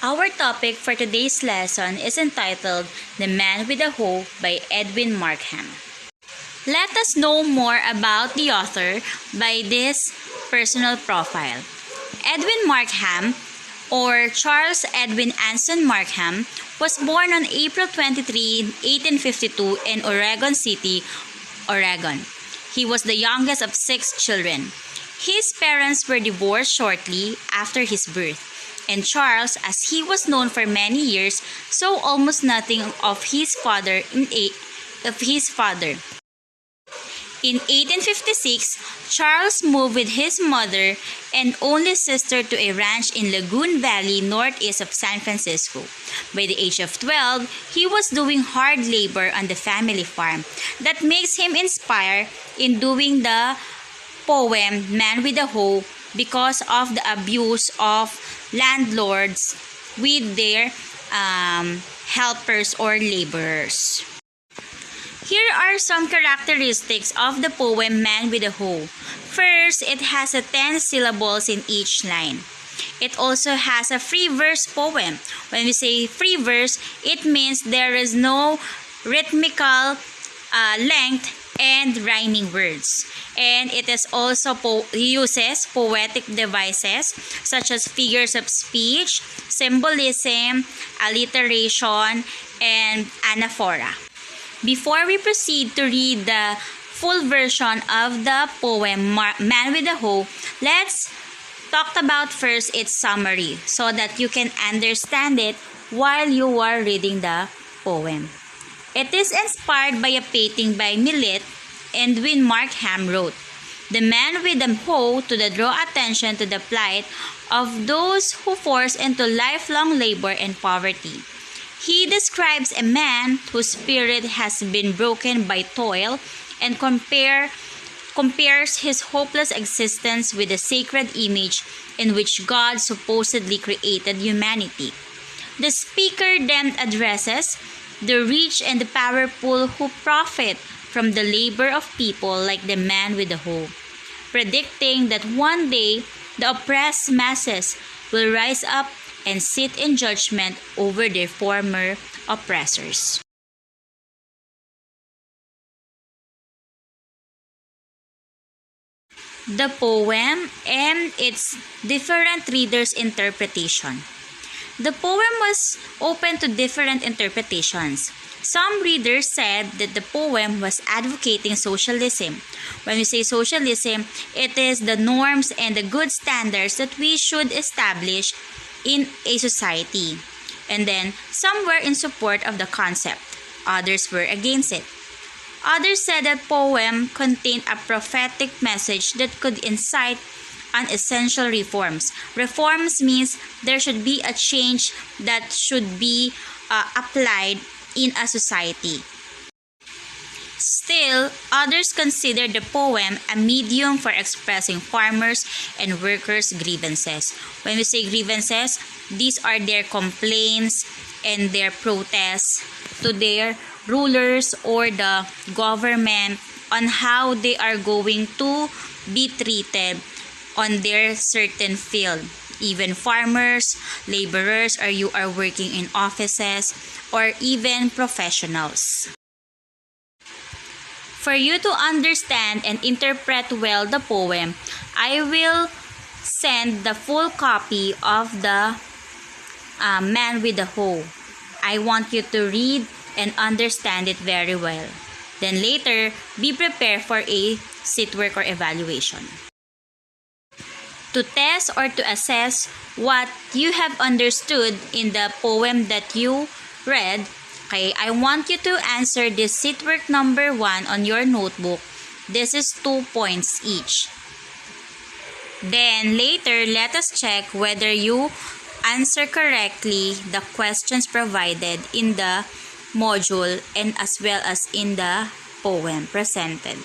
Our topic for today's lesson is entitled The Man with a Hoe by Edwin Markham. Let us know more about the author by this personal profile. Edwin Markham, or Charles Edwin Anson Markham, was born on April 23, 1852 in Oregon City, Oregon. He was the youngest of 6 children. His parents were divorced shortly after his birth, and Charles, as he was known for many years, saw almost nothing of his father. In 1856, Charles moved with his mother and only sister to a ranch in Lagoon Valley, northeast of San Francisco. By the age of 12, he was doing hard labor on the family farm. That makes him inspired in doing the poem Man with a Hoe because of the abuse of landlords with their helpers or laborers. Here are some characteristics of the poem Man with a Hoe. First, it has 10 syllables in each line. It also has a free verse poem. When we say free verse, it means there is no rhythmical length and rhyming words. And it is also uses poetic devices such as figures of speech, symbolism, alliteration, and anaphora. Before we proceed to read the full version of the poem Man with a Hoe, let's talk about first its summary so that you can understand it while you are reading the poem. It is inspired by a painting by Millet. Edwin Markham wrote, "The man with a hoe to draw attention to the plight of those who force into lifelong labor and poverty. He describes a man whose spirit has been broken by toil and compares his hopeless existence with the sacred image in which God supposedly created humanity. The speaker then addresses the rich and the powerful who profit from the labor of people like the man with the hoe, predicting that one day the oppressed masses will rise up and sit in judgment over their former oppressors." The poem and its different readers' interpretation. The poem was open to different interpretations. Some readers said that the poem was advocating socialism. When we say socialism, it is the norms and the good standards that we should establish in a society. And then some were in support of the concept. Others were against it. Others said that poem contained a prophetic message that could incite essential reforms. Reforms means there should be a change that should be applied in a society. Still, others consider the poem a medium for expressing farmers' and workers' grievances. When we say grievances, these are their complaints and their protests to their rulers or the government on how they are going to be treated on their certain field. Even farmers, laborers, or you are working in offices, or even professionals. For you to understand and interpret well the poem, I will send the full copy of the Man with the Hoe. I want you to read and understand it very well. Then later, be prepared for a sit work or evaluation. To test or to assess what you have understood in the poem that you read, okay, I want you to answer this sit work number 1 on your notebook. This is 2 points each. Then later, let us check whether you answer correctly the questions provided in the module and as well as in the poem presented.